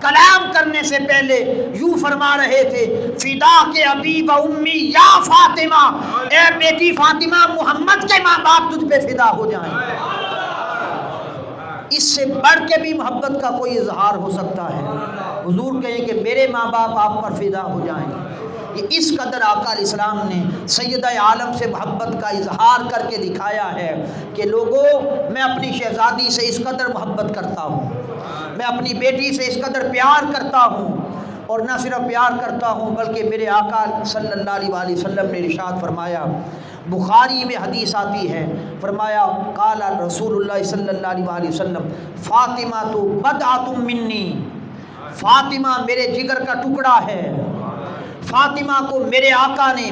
کلام کرنے سے پہلے یوں فرما رہے تھے فدا کے ابی و امی یا فاطمہ، اے بیٹی فاطمہ محمد کے ماں باپ تجھ پہ فدا ہو جائیں۔ اس سے بڑھ کے بھی محبت کا کوئی اظہار ہو سکتا ہے؟ حضور کہیں کہ میرے ماں باپ آپ پر فدا ہو جائیں۔ یہ اس قدر آقا علیہ السلام نے سیدہ عالم سے محبت کا اظہار کر کے دکھایا ہے کہ لوگوں میں اپنی شہزادی سے اس قدر محبت کرتا ہوں، میں اپنی بیٹی سے اس قدر پیار کرتا ہوں، اور نہ صرف پیار کرتا ہوں بلکہ میرے آقا صلی اللہ علیہ وآلہ وسلم نے ارشاد فرمایا، بخاری میں حدیث آتی ہے، فرمایا قال رسول اللہ صلی اللہ علیہ وآلہ وسلم فاطمہ تو بضعۃ منی، فاطمہ میرے جگر کا ٹکڑا ہے۔ فاطمہ کو میرے آقا نے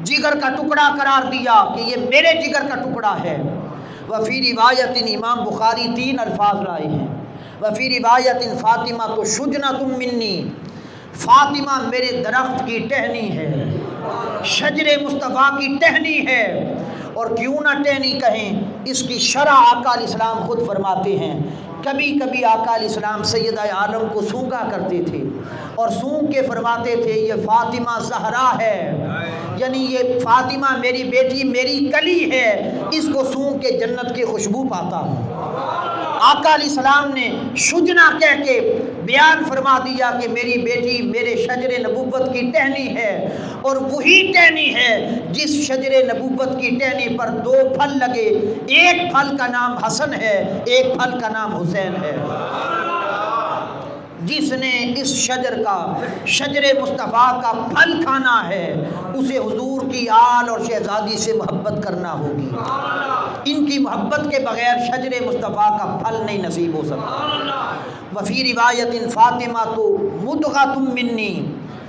جگر کا ٹکڑا قرار دیا کہ یہ میرے جگر کا ٹکڑا ہے۔ وفی روایت امام بخاری 3 الفاظ لائے ہیں، وفی روایت فاطمہ تو شجنۃ منی، فاطمہ میرے درخت کی ٹہنی ہے، شجر مصطفیٰ کی ٹہنی ہے۔ اور کیوں نہ ٹہنی کہیں، اس کی شرح آقا علیہ السلام خود فرماتے ہیں، کبھی کبھی آقا علیہ السلام سیدہ عالم کو سونگا کرتے تھے اور سونگ کے فرماتے تھے یہ فاطمہ زہرا ہے، یعنی یہ فاطمہ میری بیٹی میری کلی ہے، اس کو سونگ کے جنت کی خوشبو پاتا ہوں۔ آقا علیہ السلام نے شجنا کہہ کے بیان فرما دیا کہ میری بیٹی میرے شجر نبوت کی ٹہنی ہے، اور وہی ٹہنی ہے جس شجر نبوت کی ٹہنی پر 2 پھل لگے، ایک پھل کا نام حسن ہے، ایک پھل کا نام حسین ہے۔ جس نے اس شجر کا، شجر مصطفیٰ کا پھل کھانا ہے، اسے حضور کی آل اور شہزادی سے محبت کرنا ہوگی، ان کی محبت کے بغیر شجر مصطفیٰ کا پھل نہیں نصیب ہو سکتا۔ وفی روایت فاطمہ تو مدغۃ منی،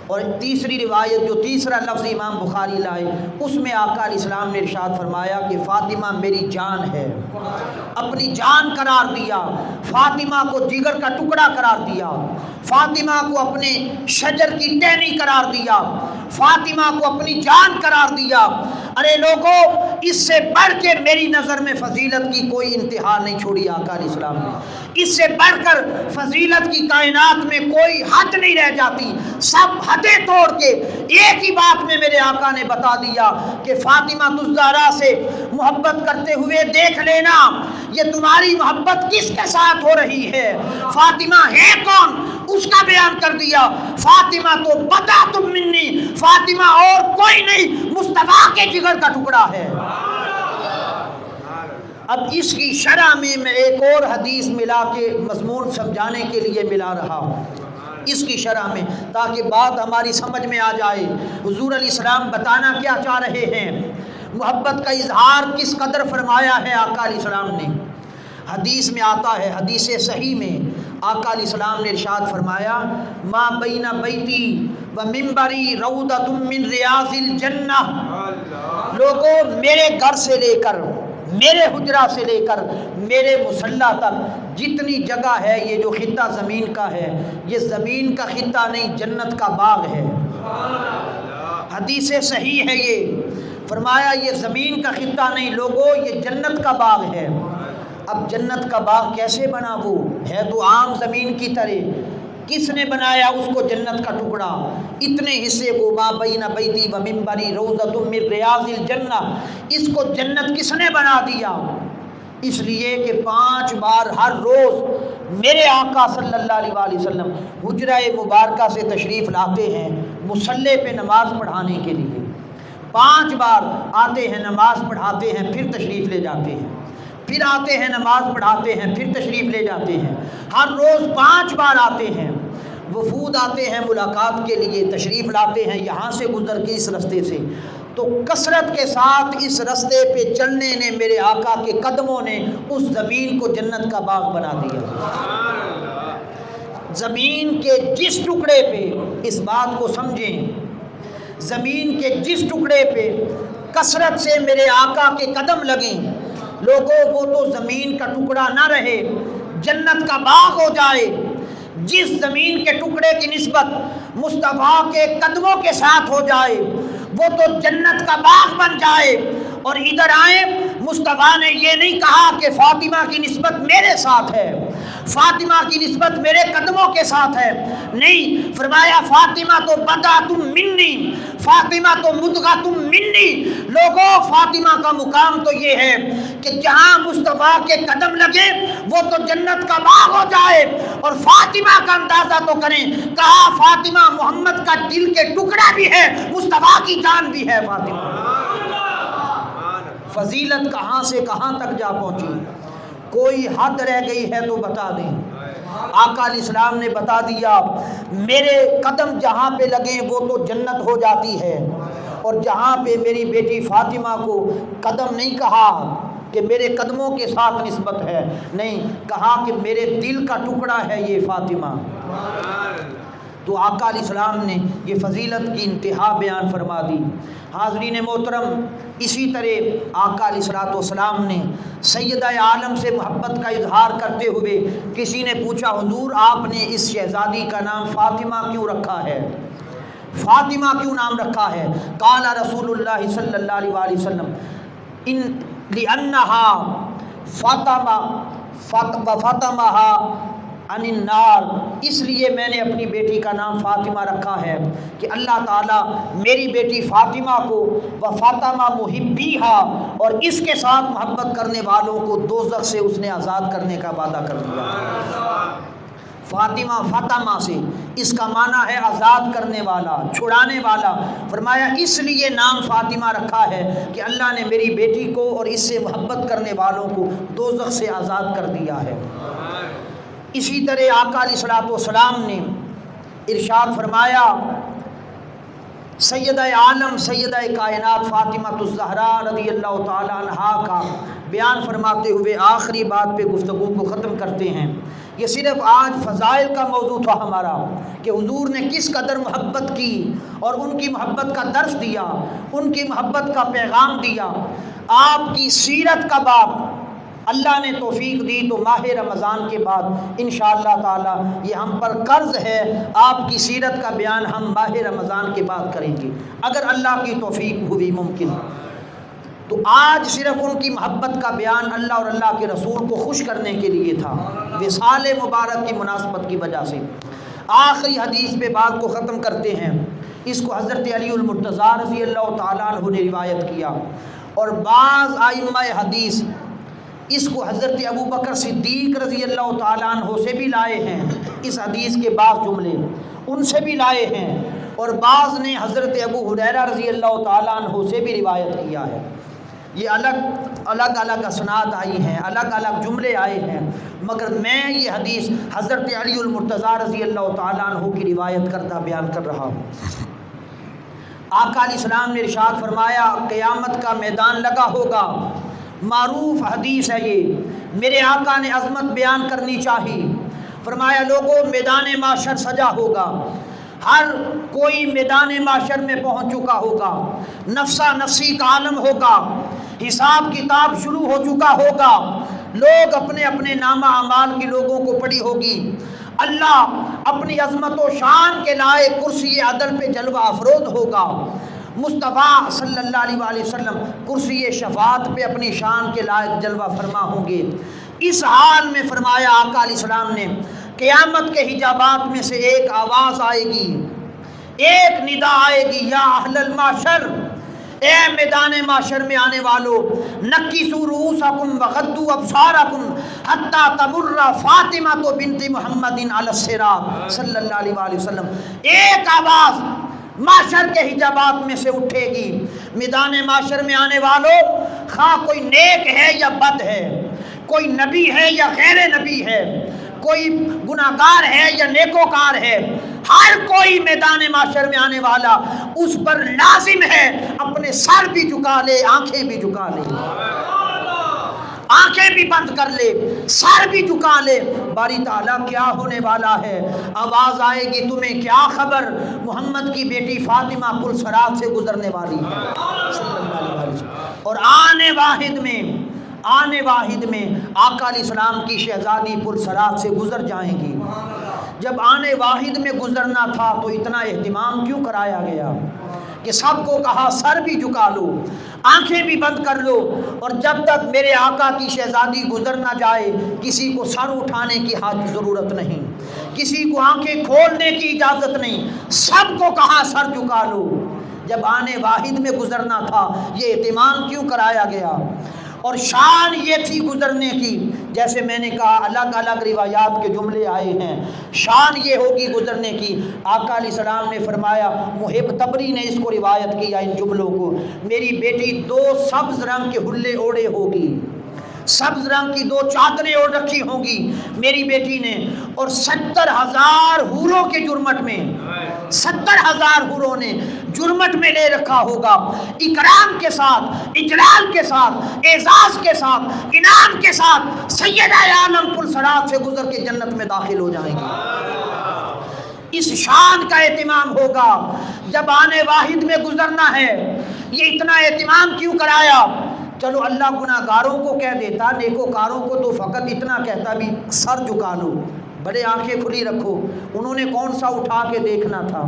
اور تیسری روایت جو تیسرا لفظ امام بخاری لائے اس میں آقا علیہ السلام نے ارشاد فرمایا کہ فاطمہ میری جان ہے، اپنی جان قرار دیا، فاطمہ کو جگر کا ٹکڑا قرار دیا، فاطمہ کو اپنے شجر کی ٹہنی قرار دیا، فاطمہ کو اپنی جان قرار دیا۔ ارے لوگوں، اس سے بڑھ کے میری نظر میں فضیلت کی کوئی انتہا نہیں چھوڑی آقا علیہ السلام نے، اس سے بڑھ کر فضیلت کی کائنات میں کوئی حد نہیں رہ جاتی، سب حدیں توڑ کے ایک ہی بات میں میرے آقا نے بتا دیا کہ فاطمہ الزہرا سے محبت کرتے ہوئے دیکھ لینا یہ تمہاری محبت کس کے ساتھ ہو رہی ہے، فاطمہ ہے کون اس کا بیان کر دیا، فاطمہ تو بضعۃ منی، فاطمہ اور کوئی نہیں مصطفیٰ کے جگر کا ٹکڑا ہے۔ اب اس کی شرح میں میں ایک اور حدیث ملا کے مضمون سمجھانے کے لیے ملا رہا ہوں اس کی شرح میں، تاکہ بات ہماری سمجھ میں آ جائے حضور علیہ السلام بتانا کیا چاہ رہے ہیں، محبت کا اظہار کس قدر فرمایا ہے آقا علیہ السلام نے۔ حدیث میں آتا ہے، حدیث صحیح میں آقا علیہ السلام نے ارشاد فرمایا ما بین بیتی و منبری روضۃ من ریاض الجنہ، لوگوں میرے گھر سے لے کر میرے حجرہ سے لے کر میرے مصلی تک جتنی جگہ ہے، یہ جو خطہ زمین کا ہے، یہ زمین کا خطہ نہیں، جنت کا باغ ہے۔ حدیث صحیح ہے یہ، فرمایا یہ زمین کا خطہ نہیں لوگوں، یہ جنت کا باغ ہے۔ اب جنت کا باغ کیسے بنا؟ وہ ہے تو عام زمین کی طرح، کس نے بنایا اس کو؟ جنت کا ٹکڑا، اتنے حصے کو، ما بین بیتی و منبری روضۃ من ریاض الجنہ، اس کو جنت کس نے بنا دیا؟ اس لیے کہ 5 بار ہر روز میرے آقا صلی اللہ علیہ وآلہ وسلم حجرہ مبارکہ سے تشریف لاتے ہیں مصلی پہ نماز پڑھانے کے لیے۔ 5 بار آتے ہیں، نماز پڑھاتے ہیں، پھر تشریف لے جاتے ہیں، پھر آتے ہیں، نماز پڑھاتے ہیں، پھر تشریف لے جاتے ہیں۔ ہر روز 5 بار آتے ہیں، وفود آتے ہیں ملاقات کے لیے، تشریف لاتے ہیں یہاں سے گزر کے اس رستے سے۔ تو کثرت کے ساتھ اس رستے پہ چلنے نے میرے آقا کے قدموں نے اس زمین کو جنت کا باغ بنا دیا۔ زمین کے جس ٹکڑے پہ، اس بات کو سمجھیں، زمین کے جس ٹکڑے پہ کثرت سے میرے آقا کے قدم لگیں لوگوں، وہ تو زمین کا ٹکڑا نہ رہے، جنت کا باغ ہو جائے۔ جس زمین کے ٹکڑے کی نسبت مصطفیٰ کے قدموں کے ساتھ ہو جائے وہ تو جنت کا باغ بن جائے۔ اور ادھر آئیں، مصطفیٰ نے یہ نہیں کہا کہ فاطمہ کی نسبت میرے ساتھ ہے، فاطمہ کی نسبت میرے قدموں کے ساتھ ہے، نہیں، فرمایا فاطمہ تو بدعۃ منی، فاطمہ تو مدغۃ منی۔ لوگوں، فاطمہ کا مقام تو یہ ہے کہ جہاں مصطفیٰ کے قدم لگے وہ تو جنت کا باغ ہو جائے۔ اور فاطمہ کا اندازہ تو کریں، کہا فاطمہ محمد کا دل کے ٹکڑا بھی ہے، مصطفیٰ کی جان بھی ہے فاطمہ۔ فضیلت کہاں سے کہاں تک جا پہنچی، کوئی حد رہ گئی ہے تو بتا دیں۔ آقا علیہ السلام نے بتا دیا، میرے قدم جہاں پہ لگیں وہ تو جنت ہو جاتی ہے، اور جہاں پہ میری بیٹی فاطمہ کو قدم نہیں کہا کہ میرے قدموں کے ساتھ نسبت ہے، نہیں، کہا کہ میرے دل کا ٹکڑا ہے یہ فاطمہ۔ تو آقا علیہ السلام نے یہ فضیلت کی انتہا بیان فرما دی۔ حاضرین محترم، اسی طرح آقا علیہ السلام نے سیدہ عالم سے محبت کا اظہار کرتے ہوئے کسی نے پوچھا، حضور آپ نے اس شہزادی کا نام فاطمہ کیوں رکھا ہے؟ فاطمہ کیوں نام رکھا ہے؟ قال رسول اللہ صلی اللہ علیہ وآلہ وسلم ان لأنها فاطمہ عن النار، اس لیے میں نے اپنی بیٹی کا نام فاطمہ رکھا ہے کہ اللہ تعالیٰ میری بیٹی فاطمہ کو وفاطمہ محبیہا، اور اس کے ساتھ محبت کرنے والوں کو دوزخ سے اس نے آزاد کرنے کا وعدہ کر دیا۔ فاطمہ فاطمہ سے اس کا معنی ہے آزاد کرنے والا، چھڑانے والا۔ فرمایا اس لیے نام فاطمہ رکھا ہے کہ اللہ نے میری بیٹی کو اور اس سے محبت کرنے والوں کو دوزخ سے آزاد کر دیا ہے۔ اسی طرح آقا علیہ السلام نے ارشاد فرمایا، سیدہ عالم سیدہ کائنات فاطمہ الزہراء رضی اللہ تعالی عنہا کا بیان فرماتے ہوئے آخری بات پہ گفتگو کو ختم کرتے ہیں۔ یہ صرف آج فضائل کا موضوع تھا ہمارا کہ حضور نے کس قدر محبت کی اور ان کی محبت کا درس دیا، ان کی محبت کا پیغام دیا۔ آپ کی سیرت کا باب اللہ نے توفیق دی تو ماہ رمضان کے بعد انشاءاللہ تعالی یہ ہم پر قرض ہے، آپ کی سیرت کا بیان ہم ماہ رمضان کے بعد کریں گے اگر اللہ کی توفیق ہوئی ممکن۔ تو آج صرف ان کی محبت کا بیان اللہ اور اللہ کے رسول کو خوش کرنے کے لیے تھا، وصال مبارک کی مناسبت کی وجہ سے۔ آخری حدیث پہ بات کو ختم کرتے ہیں۔ اس کو حضرت علی المرتضیٰ رضی اللہ تعالیٰ عنہ نے روایت کیا، اور بعض ائمہ حدیث اس کو حضرت ابو بکر صدیق رضی اللہ تعالیٰ عنہ سے بھی لائے ہیں، اس حدیث کے بعض جملے ان سے بھی لائے ہیں، اور بعض نے حضرت ابو ہریرہ رضی اللہ تعالیٰ عنہ سے بھی روایت کیا ہے۔ یہ الگ الگ اسناد آئی ہیں، الگ الگ جملے آئے ہیں، مگر میں یہ حدیث حضرت علی المرتضیٰ رضی اللہ تعالیٰ عنہ کی روایت کردہ بیان کر رہا ہوں۔ آقا علیہ السلام نے ارشاد فرمایا، قیامت کا میدان لگا ہوگا، معروف حدیث ہے یہ، میرے آقا نے عظمت بیان کرنی چاہی۔ فرمایا لوگوں میدان معاشر سجا ہوگا، ہر کوئی میدان معاشر میں پہنچ چکا ہوگا، نفسا نفسی کا عالم ہوگا، حساب کتاب شروع ہو چکا ہوگا، لوگ اپنے اپنے نامہ اعمال کی لوگوں کو پڑی ہوگی، اللہ اپنی عظمت و شان کے لائق کرسی عدل پہ جلوہ افروز ہوگا، مصطفیٰ صلی اللہ علیہ وآلہ وسلم کرسی شفاعت پہ اپنی شان کے لائق جلوہ فرما ہوں گے۔ اس حال میں فرمایا آقا علیہ السلام نے قیامت کے حجابات میں سے ایک آواز آئے گی، ایک ندا آئے گی، یا اہل المحشر، اے میدان معاشر میں آنے والو، نکسوا رؤوسکم وغضوا ابصارکم حتی تمر فاطمہ بنت محمد علی الصراط صلی اللہ علیہ وآلہ وسلم۔ ایک آواز معاشر کے حجابات میں سے اٹھے گی، میدان معاشر میں آنے والو، خواہ کوئی نیک ہے یا بد ہے، کوئی نبی ہے یا غیر نبی ہے، کوئی گناہگار ہے یا نیکوکار ہے، ہر کوئی میدان معاشر میں آنے والا اس پر لازم ہے اپنے سر بھی جھکا لے، آنکھیں بھی جھکا لے، آنکھیں بھی بند کر لے، سر بھی جھکا لے۔ باری تعالیٰ کیا ہونے والا ہے؟ آواز آئے گی، تمہیں کیا خبر، محمد کی بیٹی فاطمہ پل صراط سے گزرنے والی ہے صلی اللہ علیہ وسلم۔ اور آنے واحد میں آقا علیہ السلام کی شہزادی پل صراط سے گزر جائیں گی۔ جب آنے واحد میں گزرنا تھا تو اتنا اہتمام کیوں کرایا گیا کہ سب کو کہا سر بھی جھکا لو، آنکھیں بھی بند کر لو، اور جب تک میرے آقا کی شہزادی گزر نہ جائے کسی کو سر اٹھانے کی ضرورت نہیں، کسی کو آنکھیں کھولنے کی اجازت نہیں، سب کو کہا سر جھکا لو۔ جب آنے واحد میں گزرنا تھا یہ اہتمام کیوں کرایا گیا؟ اور شان یہ تھی گزرنے کی، جیسے میں نے کہا الگ الگ روایات کے جملے آئے ہیں، شان یہ ہوگی گزرنے کی۔ آقا علیہ السلام نے فرمایا، محب تبری نے اس کو روایت کیا ان جملوں کو، میری بیٹی 2 سبز رنگ کے حلے اوڑے ہوگی، سبز رنگ کی 2 چادریں اوڑھ رکھی ہوں گی میری بیٹی نے، اور 70,000 حوروں کے جرمٹ میں، 70,000 حوروں نے جرمٹ میں لے رکھا ہوگا، اکرام کے ساتھ، اجلال کے ساتھ، اعزاز کے ساتھ، انعام کے ساتھ سیدہ عالم پل صراط سے گزر کے جنت میں داخل ہو جائیں گے۔ اس شان کا اہتمام ہوگا جب آنے واحد میں گزرنا ہے۔ یہ اتنا اہتمام کیوں کرایا؟ چلو اللہ گناہگاروں کو کہہ دیتا، نیکوکاروں کو تو فقط اتنا کہتا بھی سر جھکا لو، بڑے آنکھیں کھلی رکھو، انہوں نے کون سا اٹھا کے دیکھنا تھا۔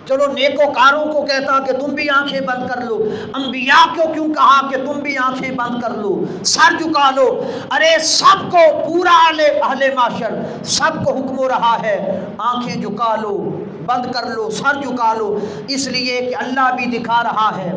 چلو نیکوکاروں کو کہتا کہ تم بھی آنکھیں بند کر لو، انبیاء کو کیوں کہا کہ تم بھی آنکھیں بند کر لو، سر جھکا لو؟ ارے سب کو، پورا اہل معاشر سب کو حکم ہو رہا ہے آنکھیں جھکا لو، بند کر لو، سر جھکا لو، اس لیے کہ اللہ بھی دکھا رہا ہے۔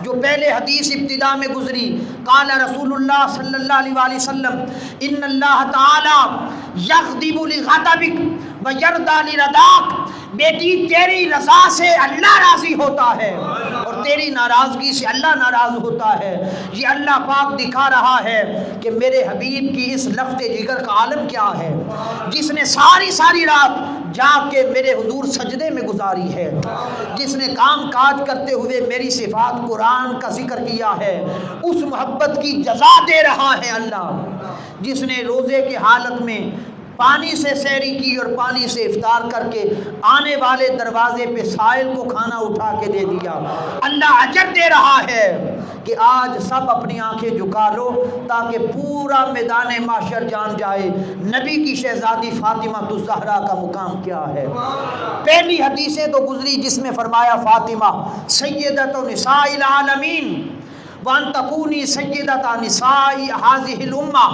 جو پہلے حدیث ابتدا میں گزری، قال رسول اللہ صلی اللہ علیہ وآلہ وسلم، ان اللہ تعالی یغضب لغضبک ویرضی لرضاک، بیٹی تیری رضا سے اللہ راضی ہوتا ہے اور تیری ناراضگی سے اللہ ناراض ہوتا ہے۔ یہ اللہ پاک دکھا رہا ہے کہ میرے حبیب کی اس لفظ جگر کا عالم کیا ہے، جس نے ساری رات جاگ کے میرے حضور سجدے میں گزاری ہے، جس نے کام کاج کرتے ہوئے میری صفات قرآن کا ذکر کیا ہے، اس محبت کی جزا دے رہا ہے اللہ، جس نے روزے کے حالت میں پانی سے سحری کی اور پانی سے افطار کر کے آنے والے دروازے پہ سائل کو کھانا اٹھا کے دے دیا۔ اللہ اجر دے رہا ہے کہ آج سب اپنی آنکھیں جھکا لو تاکہ پورا میدان معاشر جان جائے نبی کی شہزادی فاطمہ الزہرا کا مقام کیا ہے۔ پہلی حدیثیں تو گزری جس میں فرمایا فاطمہ سیدۃ نساء العالمین وان تکونی سیدۃ نساء ہذہ الامہ،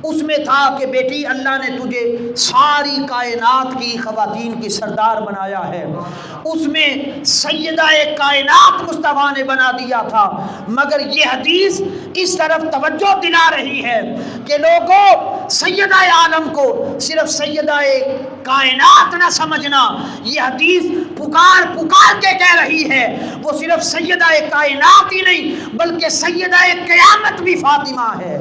اس میں تھا کہ بیٹی اللہ نے تجھے ساری کائنات کی خواتین کی سردار بنایا ہے، اس میں سیدہ کائنات مصطفیٰ نے بنا دیا تھا۔ مگر یہ حدیث اس طرف توجہ دلا رہی ہے کہ لوگوں سیدہ عالم کو صرف سیدہ کائنات نہ سمجھنا، یہ حدیث پکار کے کہہ رہی ہے وہ صرف سیدہ کائنات ہی نہیں بلکہ سیدہ قیامت بھی فاطمہ ہے۔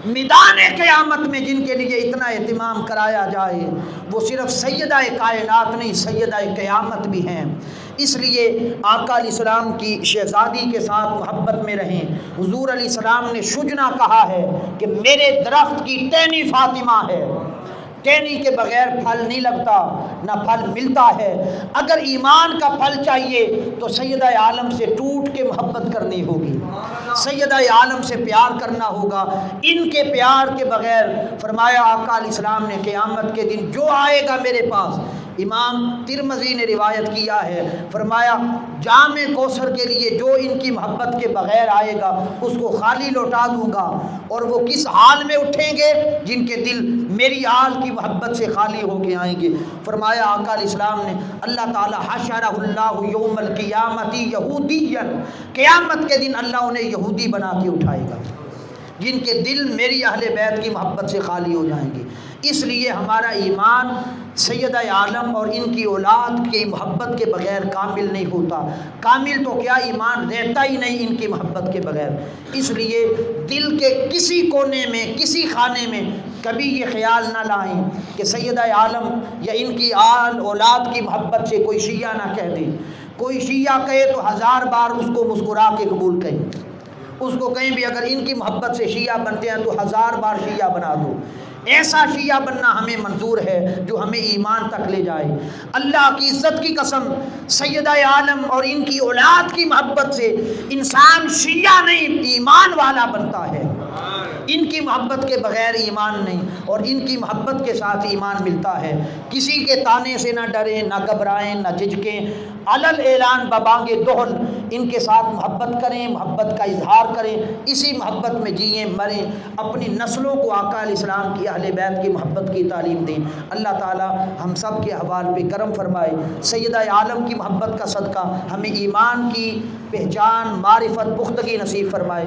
میدان قیامت میں جن کے لیے اتنا اہتمام کرایا جائے وہ صرف سیدہ کائنات نہیں، سیدہ قیامت بھی ہیں۔ اس لیے آقا علیہ السلام کی شہزادی کے ساتھ محبت میں رہیں۔ حضور علیہ السلام نے شجنا کہا ہے کہ میرے درخت کی ٹہنی فاطمہ ہے، ٹہنی کے بغیر پھل نہیں لگتا نہ پھل ملتا ہے۔ اگر ایمان کا پھل چاہیے تو سیدہ عالم سے ٹوٹ کے محبت کرنی ہوگی، سیدہ عالم سے پیار کرنا ہوگا۔ ان کے پیار کے بغیر فرمایا آقا علیہ السلام نے قیامت کے دن جو آئے گا میرے پاس، امام ترمذی نے روایت کیا ہے، فرمایا جام کوثر کے لیے جو ان کی محبت کے بغیر آئے گا اس کو خالی لوٹا دوں گا، اور وہ کس حال میں اٹھیں گے؟ جن کے دل میری آل کی محبت سے خالی ہو کے آئیں گے۔ فرمایا آقا علیہ السلام نے اللہ تعالی حشرہ اللہ یوم القیامت یہودیا، قیامت کے دن اللہ انہیں یہودی بنا کے اٹھائے گا جن کے دل میری اہل بیت کی محبت سے خالی ہو جائیں گے۔ اس لیے ہمارا ایمان سیدہ عالم اور ان کی اولاد کی محبت کے بغیر کامل نہیں ہوتا۔ کامل تو کیا، ایمان رہتا ہی نہیں ان کی محبت کے بغیر۔ اس لیے دل کے کسی کونے میں، کسی خانے میں کبھی یہ خیال نہ لائیں کہ سیدہ عالم یا ان کی آل اولاد کی محبت سے کوئی شیعہ نہ کہہ دے۔ کوئی شیعہ کہے تو 1000 بار اس کو مسکرا کے قبول کہیں، اس کو کہیں بھی اگر ان کی محبت سے شیعہ بنتے ہیں تو 1000 بار شیعہ بنا دو۔ ایسا شیعہ بننا ہمیں منظور ہے جو ہمیں ایمان تک لے جائے۔ اللہ کی عزت کی قسم، سیدہ عالم اور ان کی اولاد کی محبت سے انسان شیعہ نہیں ایمان والا بنتا ہے۔ ان کی محبت کے بغیر ایمان نہیں، اور ان کی محبت کے ساتھ ایمان ملتا ہے۔ کسی کے تانے سے نہ ڈریں، نہ گھبرائیں، نہ جھجکیں، علل اعلان ببانگ دہل ان کے ساتھ محبت کریں، محبت کا اظہار کریں، اسی محبت میں جئیں مریں، اپنی نسلوں کو آقا علیہ السلام کی اہل بیت کی محبت کی تعلیم دیں۔ اللہ تعالی ہم سب کے احوال پہ کرم فرمائے، سیدہ عالم کی محبت کا صدقہ ہمیں ایمان کی پہچان، معرفت، پختگی نصیب فرمائے۔